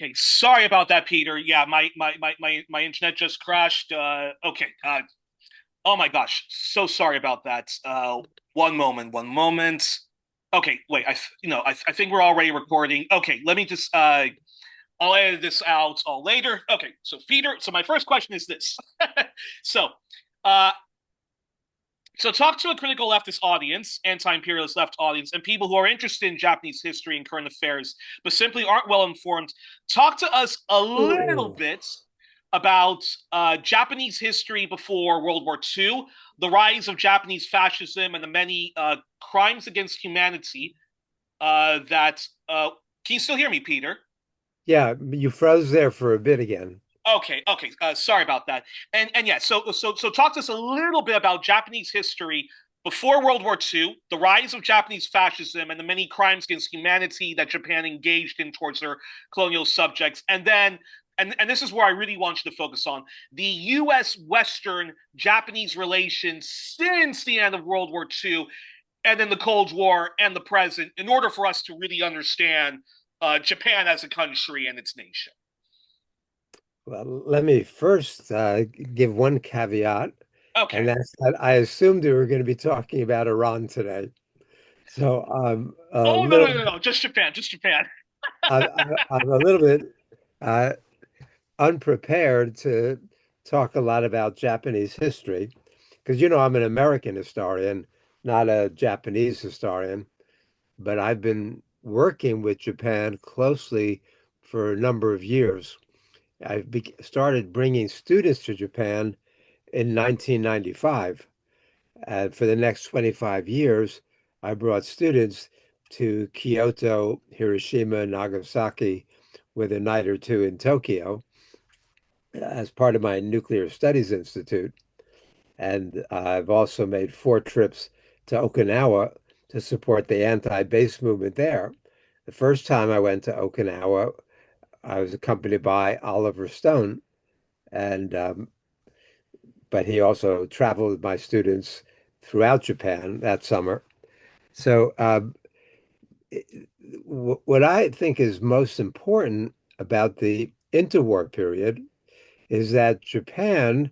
Okay, sorry about that, Peter. Yeah, my internet just crashed. Okay. Oh my gosh, so sorry about that. One moment, one moment. Okay, wait. I think we're already recording. Okay, let me just. I'll edit this out all later. Okay, so Peter. So my first question is this. so, uh, so talk to a critical leftist audience, anti-imperialist left audience, and people who are interested in Japanese history and current affairs, but simply aren't well informed. Talk to us a little Oh, bit about Japanese history before World War II, the rise of Japanese fascism, and the many crimes against humanity that. Can you still hear me, Peter? yeah, you froze there for a bit again. Okay. Sorry about that. And yeah, so talk to us a little bit about Japanese history before World War II, the rise of Japanese fascism, and the many crimes against humanity that Japan engaged in towards their colonial subjects, and then. And this is where I really want you to focus on the U.S. Western Japanese relations since the end of World War II, and then the Cold War and the present, in order for us to really understand Japan as a country and its nation. Well, let me first give one caveat, Okay. and that's that I assumed we were going to be talking about Iran today. So I'm a Oh little, no, just Japan, just Japan. I'm a little bit uh, unprepared to talk a lot about Japanese history because I'm an American historian, not a Japanese historian. But I've been working with Japan closely for a number of years. Started bringing students to Japan in 1995. And for the next 25 years, I brought students to Kyoto, Hiroshima, Nagasaki, with a night or two in Tokyo as part of my Nuclear Studies Institute. And I've also made 4 trips to Okinawa to support the anti-base movement there. The first time I went to Okinawa, I was accompanied by Oliver Stone, and but he also traveled with my students throughout Japan that summer. So, what I think is most important about the interwar period is that Japan,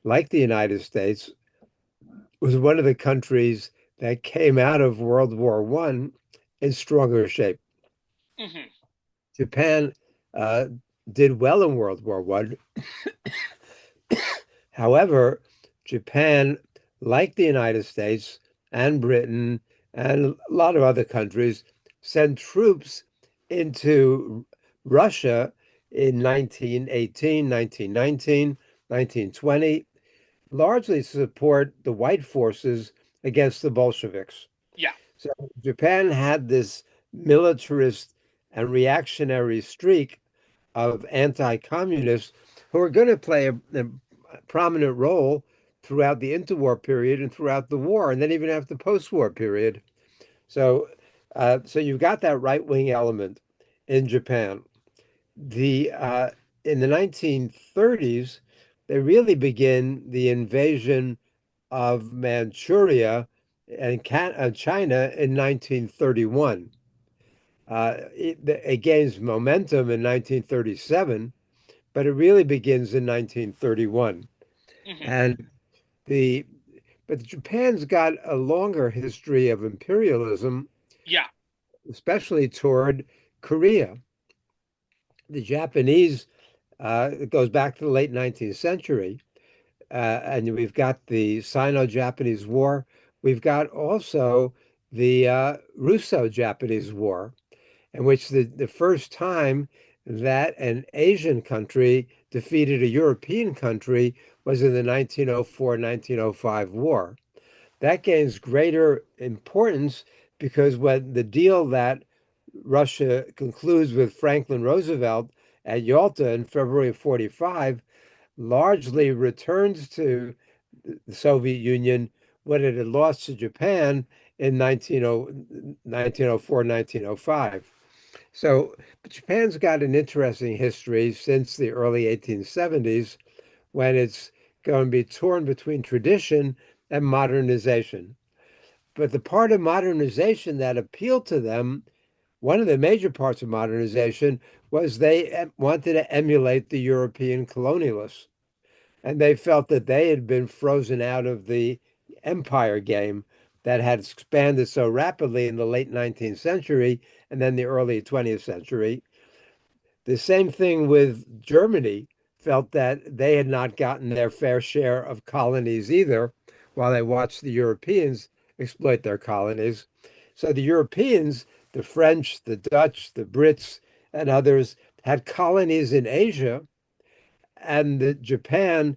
like the United States, was one of the countries that came out of World War One in stronger shape. Mm-hmm. Japan uh, did well in World War One. However, Japan, like the United States and Britain and a lot of other countries, sent troops into Russia in 1918, 1919, 1920, largely to support the white forces against the Bolsheviks. Yeah. So Japan had this militarist and reactionary streak of anti-communists who are going to play a prominent role throughout the interwar period and throughout the war, and then even after the post-war period. So, so you've got that right-wing element in Japan. The In the 1930s, they really begin the invasion of Manchuria and China in 1931. It gains momentum in 1937, but it really begins in 1931. Mm-hmm. And the but Japan's got a longer history of imperialism, Yeah. especially toward Korea. The Japanese, it goes back to the late 19th century, and we've got the Sino-Japanese War. We've got also the Russo-Japanese War, in which the first time that an Asian country defeated a European country was in the 1904-1905 war. That gains greater importance because when the deal that Russia concludes with Franklin Roosevelt at Yalta in February of 45 largely returns to the Soviet Union what it had lost to Japan in 1904, 1905. So Japan's got an interesting history since the early 1870s when it's going to be torn between tradition and modernization. But the part of modernization that appealed to them One of the major parts of modernization was they wanted to emulate the European colonialists. And they felt that they had been frozen out of the empire game that had expanded so rapidly in the late 19th century and then the early 20th century. The same thing with Germany, felt that they had not gotten their fair share of colonies either, while they watched the Europeans exploit their colonies. So the Europeans, the French, the Dutch, the Brits, and others had colonies in Asia, and Japan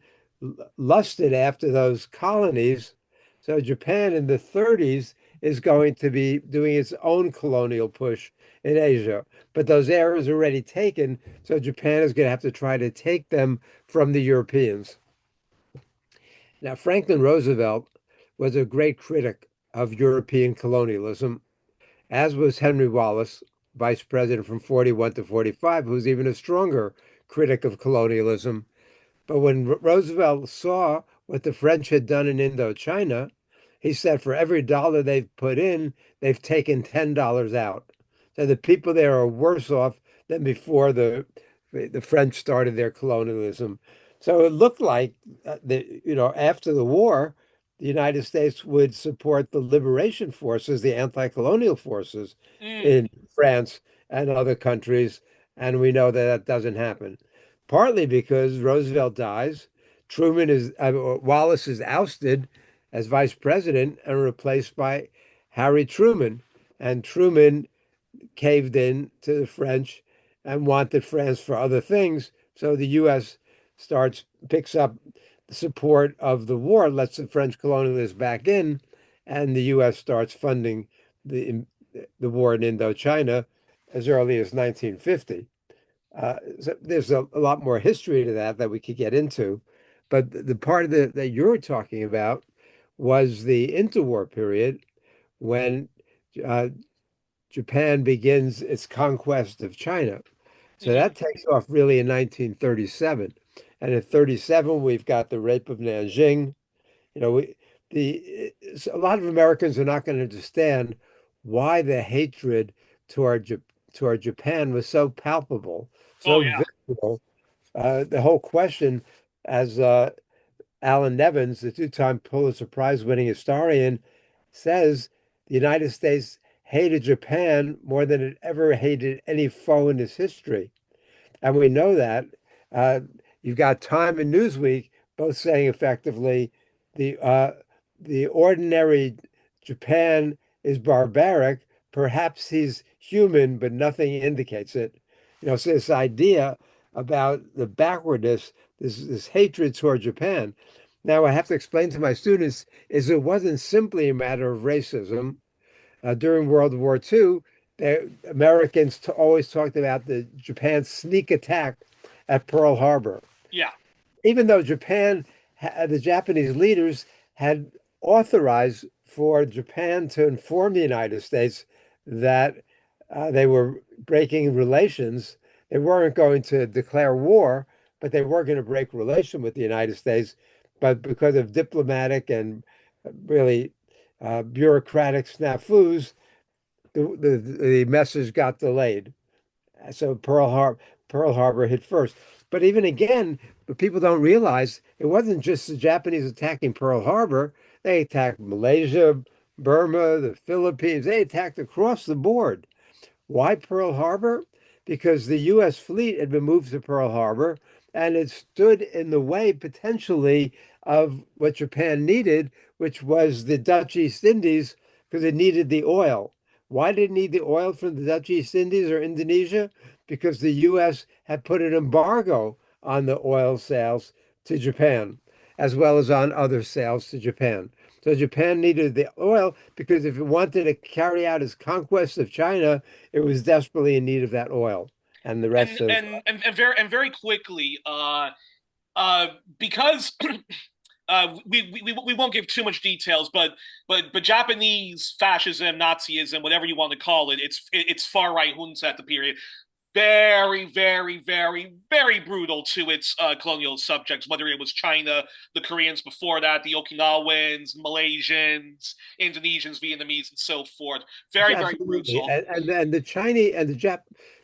lusted after those colonies. So Japan in the 30s is going to be doing its own colonial push in Asia. But those areas are already taken, so Japan is going to have to try to take them from the Europeans. Now, Franklin Roosevelt was a great critic of European colonialism, as was Henry Wallace, vice president from 41 to 45, who's even a stronger critic of colonialism. But when Roosevelt saw what the French had done in Indochina, he said for every dollar they've put in, they've taken $10 out. So the people there are worse off than before the French started their colonialism. So it looked like after the war, the United States would support the liberation forces, the anti-colonial forces Mm, in France and other countries, and we know that that doesn't happen. Partly because Roosevelt dies, Wallace is ousted as vice president and replaced by Harry Truman, and Truman caved in to the French and wanted France for other things. So the U.S. picks up the support of the war, lets the French colonialists back in, and the U.S. starts funding the the war in Indochina as early as 1950. So there's a lot more history to that we could get into, but the part of that you're talking about was the interwar period when uh, Japan begins its conquest of China. So mhm. that takes off really in 1937. And in 37, we've got the rape of Nanjing. You know, a lot of Americans are not going to understand why the hatred toward, toward Japan was so palpable, Oh so yeah. visceral. The whole question, as Alan Nevins, the two-time Pulitzer Prize winning historian, says the United States hated Japan more than it ever hated any foe in its history. And we know that. Uh, you've got Time and Newsweek both saying effectively the uh, the ordinary Japan is barbaric. Perhaps he's human, but nothing indicates it. So this idea about the backwardness, this hatred toward Japan. Now, I have to explain to my students is it wasn't simply a matter of racism. During World War II, the Americans always talked about the Japan's sneak attack at Pearl Harbor, Yeah. even though the Japanese leaders had authorized for Japan to inform the United States that they were breaking relations. They weren't going to declare war, but they were going to break relation with the United States. But because of diplomatic and really bureaucratic snafus, the message got delayed. So Pearl Harbor hit first. But even again, what people don't realize, it wasn't just the Japanese attacking Pearl Harbor. They attacked Malaysia, Burma, the Philippines. They attacked across the board. Why Pearl Harbor? Because the U.S. fleet had been moved to Pearl Harbor and it stood in the way potentially of what Japan needed, which was the Dutch East Indies, because it needed the oil. Why did it need the oil from the Dutch East Indies or Indonesia? Because the U.S. had put an embargo on the oil sales to Japan, as well as on other sales to Japan. So Japan needed the oil because if it wanted to carry out its conquest of China, it was desperately in need of that oil. And the rest of And very quickly, uh, because we won't give too much details, but Japanese fascism, Nazism, whatever you want to call it, it's far right junta at the period. very, very, very, very brutal to its colonial subjects, whether it was China, the Koreans before that, the Okinawans, Malaysians, Indonesians, Vietnamese, and so forth. Very, very Absolutely. brutal. And the Chinese and the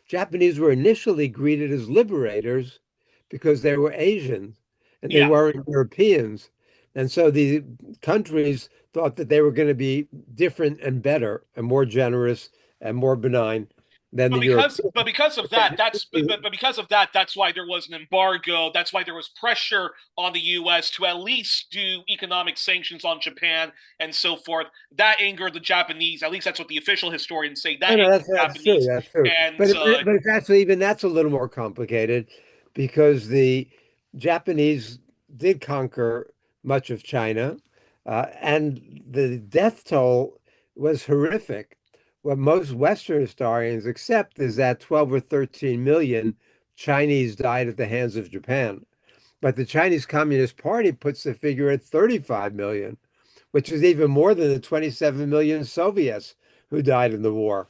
Japanese were initially greeted as liberators because they were Asian and they Yeah. weren't Europeans. And so the countries thought that they were going to be different and better and more generous and more benign than the Europeans. But because of that, but because of that, that's why there was an embargo. That's why there was pressure on the U.S. to at least do economic sanctions on Japan and so forth. That angered the Japanese. At least that's what the official historians say. That No, no, angered the that's true. Japanese, That's true. and But it's actually even that's a little more complicated because the Japanese did conquer much of China, and the death toll was horrific. What most Western historians accept is that 12 or 13 million Chinese died at the hands of Japan. But the Chinese Communist Party puts the figure at 35 million, which is even more than the 27 million Soviets who died in the war.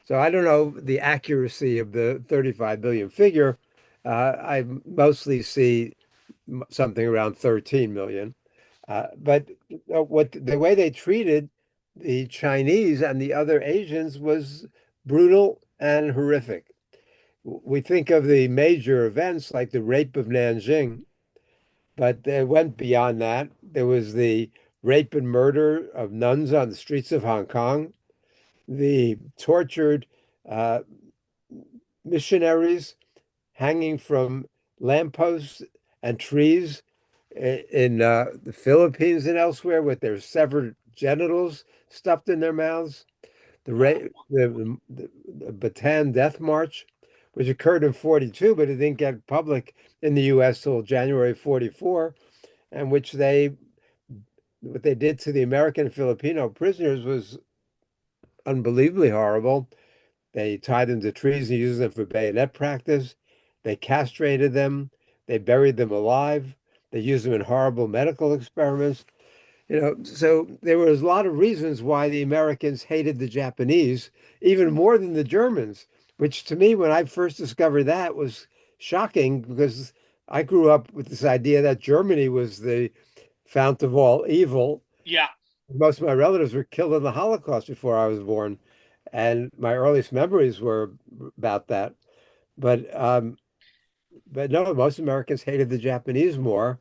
So I don't know the accuracy of the 35 billion figure. I mostly see something around 13 million. But what the way they treated the Chinese and the other Asians was brutal and horrific. We think of the major events like the rape of Nanjing, but they went beyond that. There was the rape and murder of nuns on the streets of Hong Kong, the tortured uh, missionaries hanging from lampposts and trees in the Philippines and elsewhere with their severed genitals stuffed in their mouths. The, wow. the Bataan Death March, which occurred in 42, but it didn't get public in the U.S. till January 44, and which what they did to the American and Filipino prisoners was unbelievably horrible. They tied them to trees and used them for bayonet practice. They castrated them. They buried them alive. They used them in horrible medical experiments. So there was a lot of reasons why the Americans hated the Japanese, even more than the Germans, which to me, when I first discovered that, was shocking because I grew up with this idea that Germany was the fount of all evil. Yeah. Most of my relatives were killed in the Holocaust before I was born, and my earliest memories were about that. But but no, most Americans hated the Japanese more.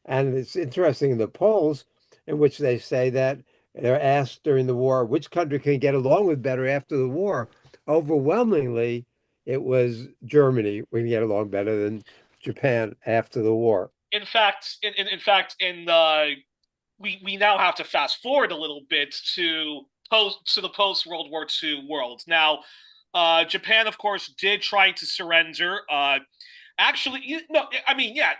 And it's interesting in the polls in which they say that they're asked during the war, which country can get along with better after the war? Overwhelmingly, it was Germany. We can get along better than Japan after the war. In fact, we now have to fast forward a little bit to the post World War II world. Now, Japan, of course, did try to surrender. Actually, no, I mean, yeah.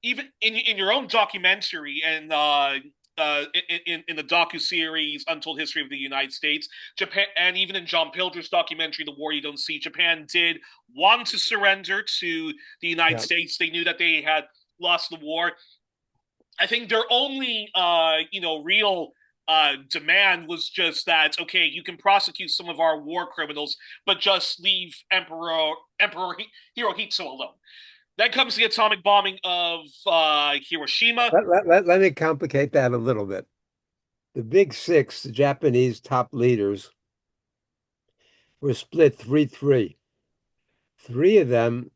Even in your own documentary and in the docu series Untold History of the United States, Japan, and even in John Pilger's documentary The War You Don't See, Japan did want to surrender to the United Yeah. States. They knew that they had lost the war. I think their only real demand was just that okay, you can prosecute some of our war criminals, but just leave Emperor Hirohito alone. Then comes the atomic bombing of Hiroshima. Let me complicate that a little bit. The big six, the Japanese top leaders, were split 3-3. Three of them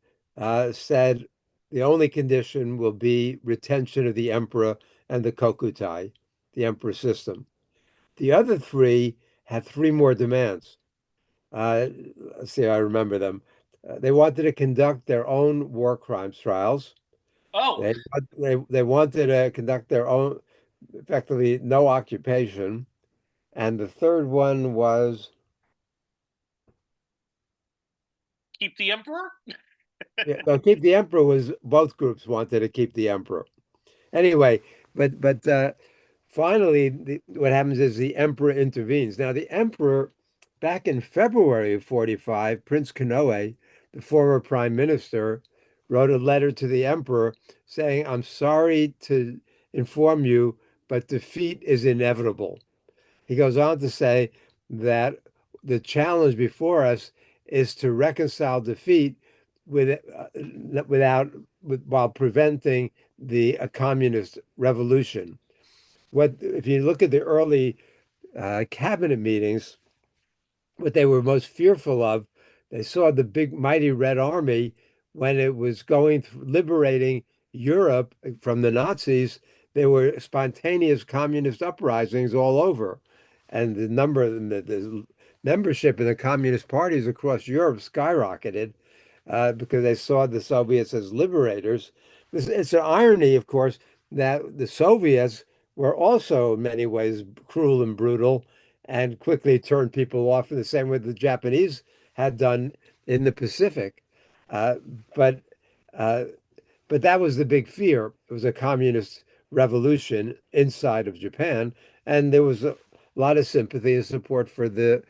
said the only condition will be retention of the emperor and the kokutai, the emperor system. The other three had three more demands. Let's see, I remember them. They wanted to conduct their own war crimes trials. Oh, They wanted to conduct their own, effectively, no occupation. And the third one was, keep the emperor. yeah, no, keep the emperor was both groups wanted to keep the emperor. Anyway, but finally, what happens is the emperor intervenes. Now, the emperor, back in February of 45, Prince Konoe, the former prime minister, wrote a letter to the emperor saying, "I'm sorry to inform you, but defeat is inevitable." He goes on to say that the challenge before us is to reconcile defeat with without while preventing the communist revolution. What if you look at the early cabinet meetings? What they were most fearful of, they saw the big mighty Red Army when it was going liberating Europe from the Nazis. There were spontaneous communist uprisings all over, and the membership in the communist parties across Europe skyrocketed because they saw the Soviets as liberators. It's an irony, of course, that the Soviets were also in many ways cruel and brutal and quickly turned people off in the same way the Japanese had done in the Pacific. Uh, but uh, but that was the big fear. It was a communist revolution inside of Japan, and there was a lot of sympathy and support for the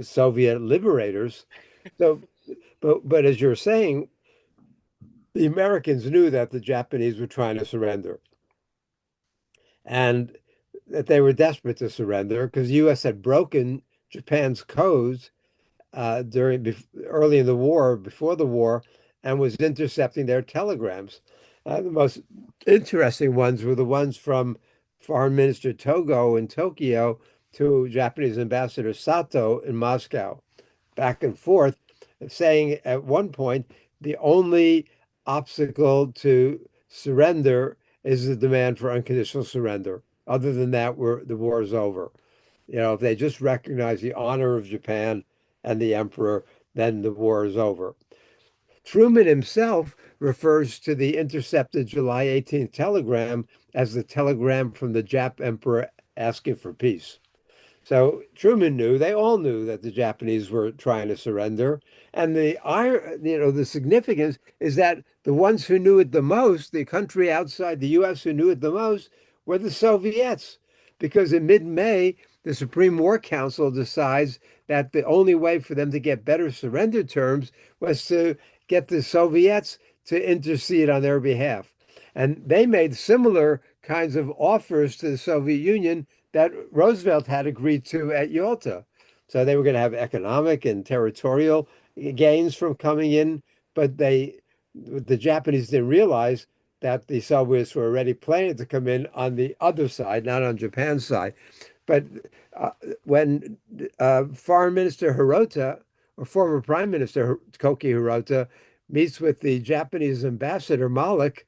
Soviet liberators. So, but as you're saying, the Americans knew that the Japanese were trying to surrender and that they were desperate to surrender because the U.S. had broken Japan's codes early in the war, before the war, and was intercepting their telegrams. The most interesting ones were the ones from Foreign Minister Togo in Tokyo to Japanese Ambassador Sato in Moscow, back and forth, saying at one point the only obstacle to surrender is the demand for unconditional surrender. Other than that, the war is over. If they just recognize the honor of Japan and the emperor, then the war is over. Truman himself refers to the intercepted July 18th telegram as the telegram from the Jap emperor asking for peace. So Truman knew, they all knew that the Japanese were trying to surrender. And the significance is that the ones who knew it the most, the country outside the US who knew it the most, were the Soviets. Because in mid-May, the Supreme War Council decides that the only way for them to get better surrender terms was to get the Soviets to intercede on their behalf. And they made similar kinds of offers to the Soviet Union that Roosevelt had agreed to at Yalta. So they were going to have economic and territorial gains from coming in, but the Japanese didn't realize that the Soviets were already planning to come in on the other side, not on Japan's side. But uh, when Foreign Minister Hirota, or former Prime Minister Koki Hirota, meets with the Japanese ambassador Malik,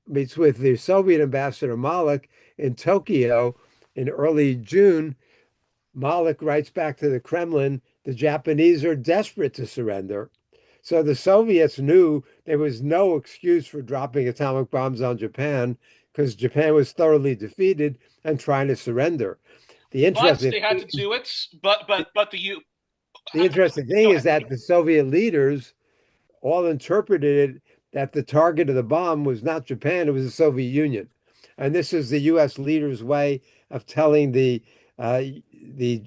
meets with the Soviet ambassador Malik in Tokyo in early June, Malik writes back to the Kremlin, the Japanese are desperate to surrender. So the Soviets knew there was no excuse for dropping atomic bombs on Japan because Japan was thoroughly defeated and trying to surrender. The But interesting they had to do it. But the U. the interesting thing Go is ahead. that the Soviet leaders all interpreted it that the target of the bomb was not Japan, it was the Soviet Union. And this is the U.S. leaders' way of telling uh, the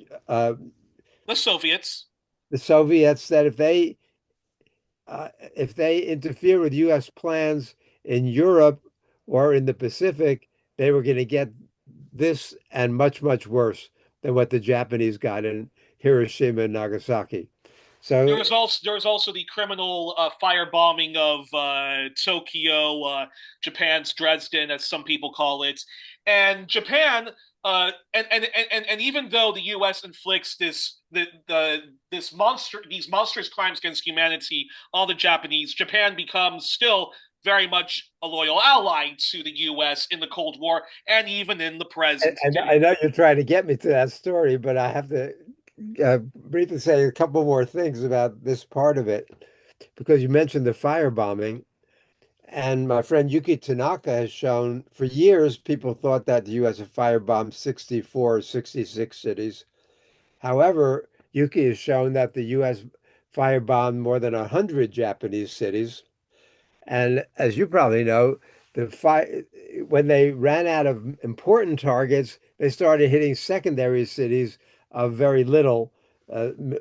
The Soviets. the Soviets that if they interfere with U.S. plans in Europe or in the Pacific, they were going to get this and much, much worse than what the Japanese got in Hiroshima and Nagasaki. So There was also the criminal firebombing of Tokyo, Japan's Dresden, as some people call it, and Japan. And even though the U.S. inflicts these monstrous crimes against humanity on the Japanese, Japan becomes still very much a loyal ally to the U.S. in the Cold War and even in the present I day. know you're trying to get me to that story, but I have to briefly say a couple more things about this part of it because you mentioned the firebombing. And my friend Yuki Tanaka has shown for years people thought that the US had firebombed 64 or 66 cities. However, Yuki has shown that the US firebombed more than 100 Japanese cities. And as you probably know, when they ran out of important targets, they started hitting secondary cities of very little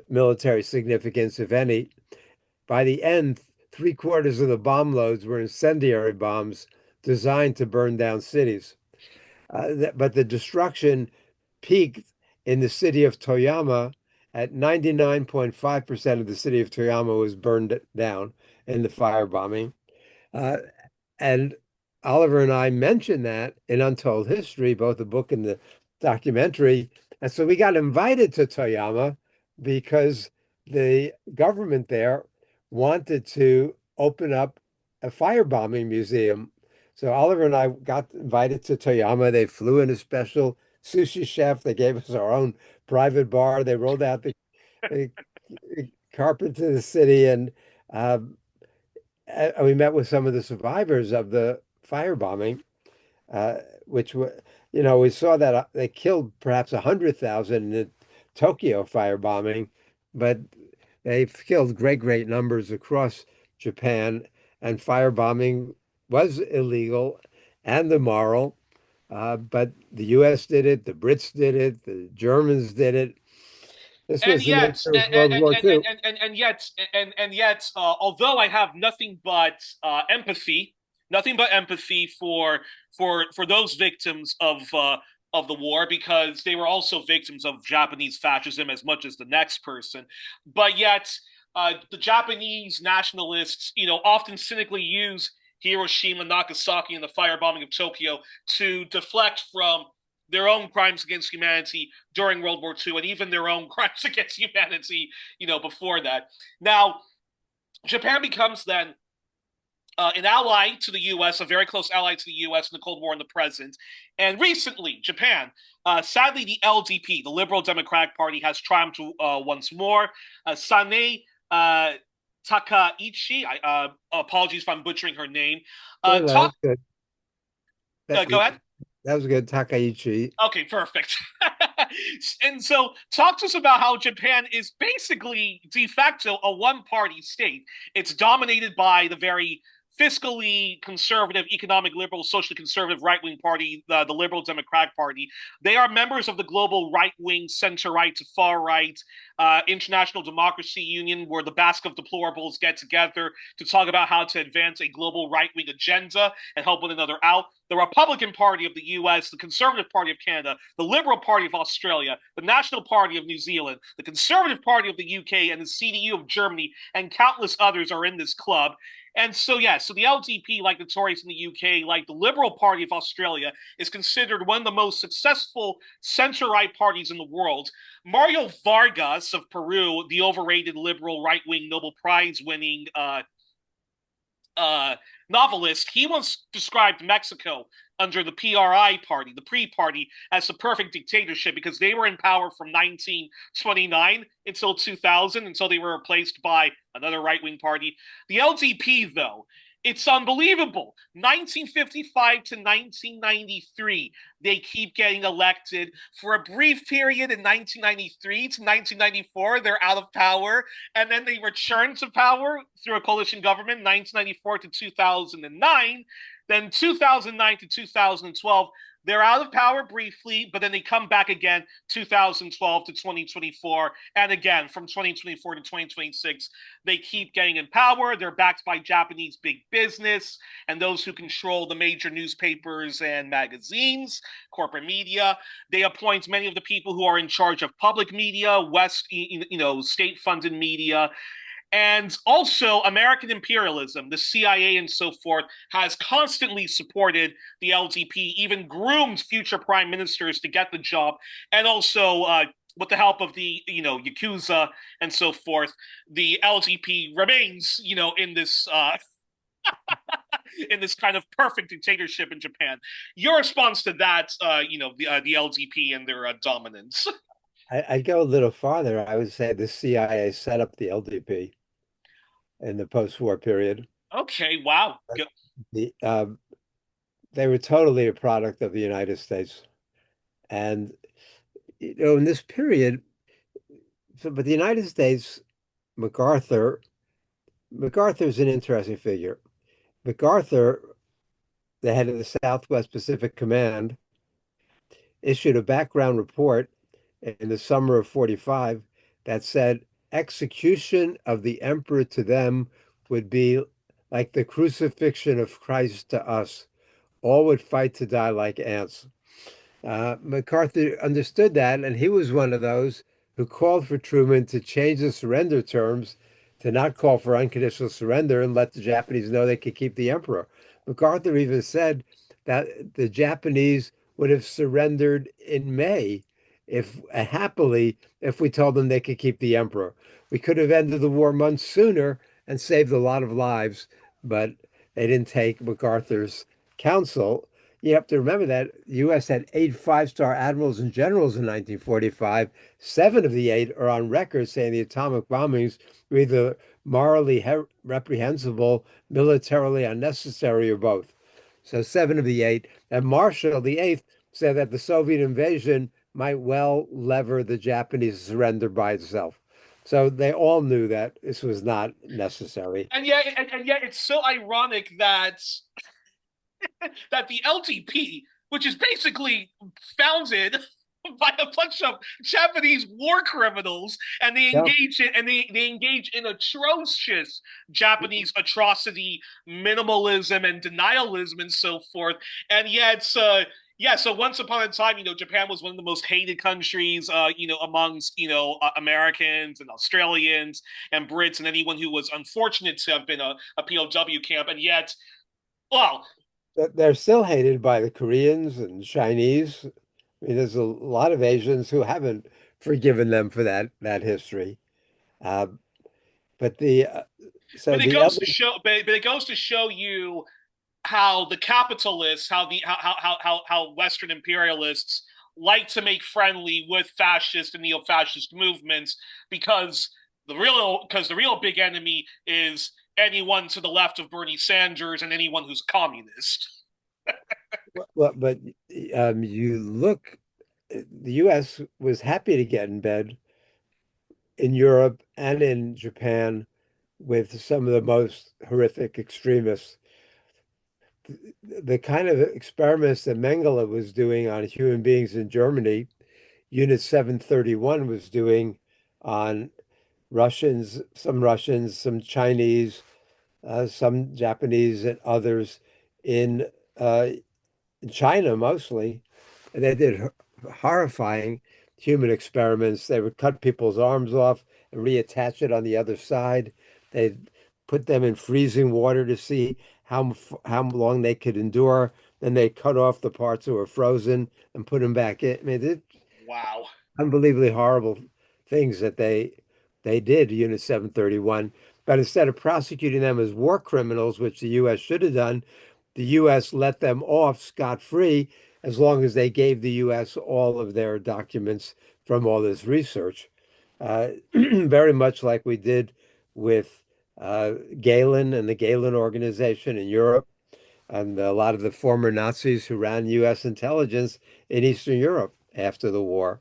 military significance, if any. By the end, three-quarters of the bomb loads were incendiary bombs designed to burn down cities. But the destruction peaked in the city of Toyama at 99.5% of the city of Toyama was burned down in the firebombing. Uh, and Oliver and I mentioned that in Untold History, both the book and the documentary. And so we got invited to Toyama because the government there wanted to open up a firebombing museum. So Oliver and I got invited to Toyama. They flew in a special sushi chef. They gave us our own private bar. They rolled out the carpet to the city, and we met with some of the survivors of the firebombing, uh, which were, we saw that they killed perhaps 100,000 in the Tokyo firebombing, but they've killed great, great numbers across Japan, and firebombing was illegal and immoral. But the US did it, the Brits did it, the Germans did it. This And was the yet, nature of World War II. and yet, although I have nothing but empathy, nothing but empathy for those victims of the war, because they were also victims of Japanese fascism as much as the next person. But yet, the Japanese nationalists, often cynically use Hiroshima, Nagasaki, and the firebombing of Tokyo to deflect from their own crimes against humanity during World War II, and even their own crimes against humanity, before that. Now, Japan becomes then an ally to the U.S., a very close ally to the U.S. in the Cold War and the present. And recently, Japan, sadly, the LDP, the Liberal Democratic Party, has triumphed once more. Sane Takaichi, apologies if I'm butchering her name. No, no, Talk. that's good. That, Go ahead. that was good. Takaichi. Okay, perfect. And so, talk to us about how Japan is basically de facto a one party state. It's dominated by the very fiscally conservative, economic liberal, socially conservative right wing party, the Liberal Democratic Party. They are members of the global right wing, center right to far right, International Democracy Union, where the basque of deplorables get together to talk about how to advance a global right wing agenda and help one another out. The Republican Party of the US, the Conservative Party of Canada, the Liberal Party of Australia, the National Party of New Zealand, the Conservative Party of the UK, and the CDU of Germany, and countless others are in this club. And so, yeah, so the LDP, like the Tories in the UK, like the Liberal Party of Australia, is considered one of the most successful center right parties in the world. Mario Vargas of Peru, the overrated liberal right wing Nobel Prize winning novelist, he once described Mexico under the PRI party, the PRI party, as the perfect dictatorship because they were in power from 1929 until 2000, until they were replaced by another right wing party. The LDP, though, it's unbelievable. 1955 to 1993, they keep getting elected. For a brief period in 1993 to 1994, they're out of power. And then they return to power through a coalition government, 1994 to 2009. Then 2009 to 2012, they're out of power briefly, but then they come back again 2012 to 2024. And again, from 2024 to 2026, they keep getting in power. They're backed by Japanese big business and those who control the major newspapers and magazines, corporate media. They appoint many of the people who are in charge of public media, state-funded media. And also, American imperialism, the CIA and so forth, has constantly supported the LDP, even groomed future prime ministers to get the job. And also, with the help of the, Yakuza and so forth, the LDP remains, in this in this kind of perfect dictatorship in Japan. Your response to that, the LDP and their dominance. I'd go a little farther. I would say the CIA set up the LDP in the post-war period. Okay, wow. The They were totally a product of the United States, and in this period, but the United States, MacArthur, MacArthur's an interesting figure. MacArthur, the head of the Southwest Pacific Command, issued a background report in the summer of 45 that said execution of the emperor to them would be like the crucifixion of Christ to us. All would fight to die like ants. MacArthur understood that, and he was one of those who called for Truman to change the surrender terms to not call for unconditional surrender and let the Japanese know they could keep the emperor. MacArthur even said that the Japanese would have surrendered in May if happily if we told them they could keep the emperor. We could have ended the war months sooner and saved a lot of lives, but they didn't take MacArthur's counsel. You have to remember that the U.S. had 8 5-star admirals and generals in 1945. 7 of the 8 are on record saying the atomic bombings were either morally reprehensible, militarily unnecessary, or both. So 7 of the 8. And Marshall, the 8th, said that the Soviet invasion might well lever the Japanese surrender by itself. So they all knew that this was not necessary. And yet it's so ironic that the LTP, which is basically founded by a bunch of Japanese war criminals, and Yeah. they engage in atrocious Japanese atrocity, minimalism, and denialism, and so forth. And yet, yeah, so once upon a time, Japan was one of the most hated countries, amongst, Americans and Australians and Brits and anyone who was unfortunate to have been a POW camp. And yet, well, They're still hated by the Koreans and Chinese. I mean, there's a lot of Asians who haven't forgiven them for that history. Uh, but the so but it the goes other to show, but it goes to show you how the capitalists, how Western imperialists like to make friendly with fascist and neo-fascist movements because the real big enemy is anyone to the left of Bernie Sanders and anyone who's communist. well, but you look, the U.S. was happy to get in bed in Europe and in Japan with some of the most horrific extremists. The kind of experiments that Mengele was doing on human beings in Germany, Unit 731 was doing on Russians, some Chinese, some Japanese, and others in uh, China mostly. And they did horrifying human experiments. They would cut people's arms off and reattach it on the other side. They'd put them in freezing water to see how long they could endure. Then they cut off the parts that were frozen and put them back in. I mean, Wow. unbelievably horrible things that they did, Unit 731. But instead of prosecuting them as war criminals, which the U.S. should have done, the U.S. let them off scot-free as long as they gave the U.S. all of their documents from all this research. Very much like we did with Galen and the Galen organization in Europe, and a lot of the former Nazis who ran U.S. intelligence in Eastern Europe after the war,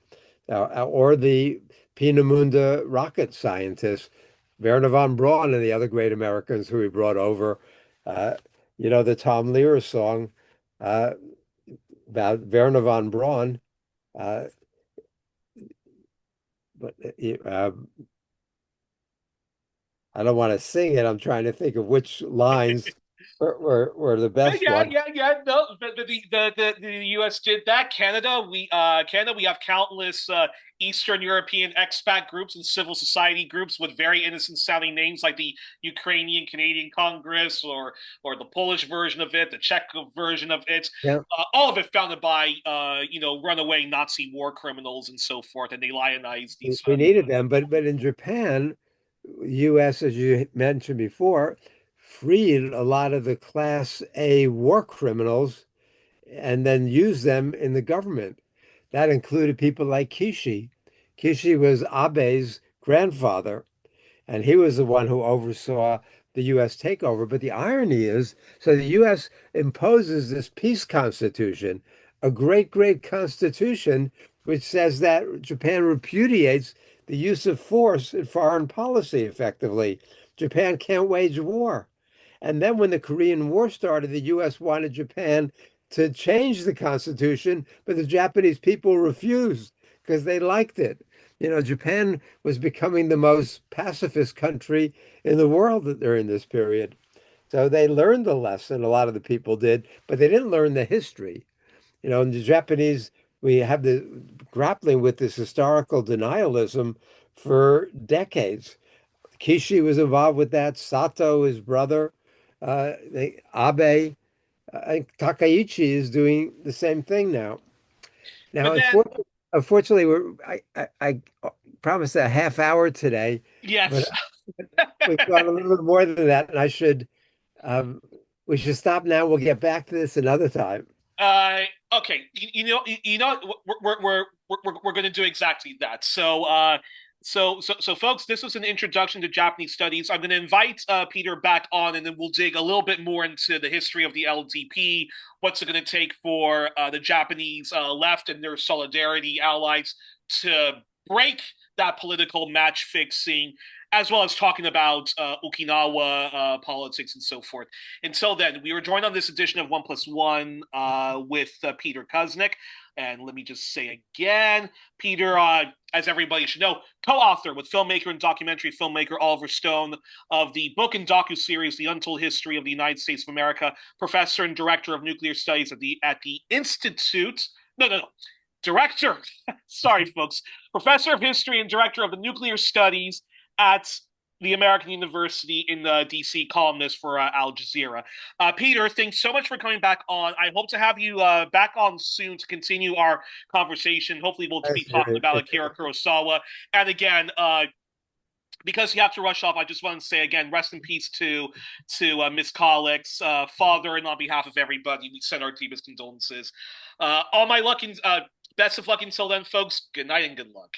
or the Peenemünde rocket scientists, Werner von Braun and the other great Americans who he brought over. Uh, the Tom Lehrer song uh, about Werner von Braun, uh, but I don't want to sing it. I'm trying to think of which lines were the best Yeah, one. yeah, yeah. No, the U.S. did that. Canada, we have countless Eastern European expat groups and civil society groups with very innocent sounding names, like the Ukrainian Canadian Congress or the Polish version of it, the Czech version of it. Yeah. All of it founded by runaway Nazi war criminals and so forth, and they lionize these. We needed them, but in Japan, U.S., as you mentioned before, freed a lot of the Class A war criminals and then used them in the government. That included people like Kishi. Kishi was Abe's grandfather, and he was the one who oversaw the U.S. takeover. But the irony is, so the U.S. imposes this peace constitution, a great, great constitution, which says that Japan repudiates the use of force in foreign policy effectively. Japan can't wage war. And then when the Korean War started, the U.S. wanted Japan to change the constitution, but the Japanese people refused because they liked it. Japan was becoming the most pacifist country in the world during this period. So they learned the lesson, a lot of the people did, but they didn't learn the history. And the Japanese we have the grappling with this historical denialism for decades. Kishi was involved with that. Sato, his brother, Abe, Takaichi is doing the same thing now. Now, But then, unfortunately, I promised a half hour today, but yes. we've gone a little bit more than that, and um, we should stop now. We'll get back to this another time. Uh, okay, we're going to do exactly that. So, folks, this was an introduction to Japanese studies. I'm going to invite Peter back on, and then we'll dig a little bit more into the history of the LDP. What's it going to take for the Japanese left and their solidarity allies to break that political match fixing, as well as talking about Okinawa politics and so forth. Until then, we were joined on this edition of One Plus One with Peter Kuznick. And let me just say again, Peter, as everybody should know, co-author with filmmaker and documentary filmmaker Oliver Stone of the book and docu-series The Untold History of the United States of America, professor and director of nuclear studies at the Institute. No. Director, sorry, folks, professor of history and director of the nuclear studies at the American University in DC, columnist for Al Jazeera. Peter, thanks so much for coming back on. I hope to have you back on soon to continue our conversation. Hopefully, we'll be Thanks, talking Yuri. about Akira Kurosawa. And again, because you have to rush off, I just want to say again, rest in peace to Miss Collick's father, and on behalf of everybody, we send our deepest condolences. All my luck and best of luck until then, folks. Good night and good luck.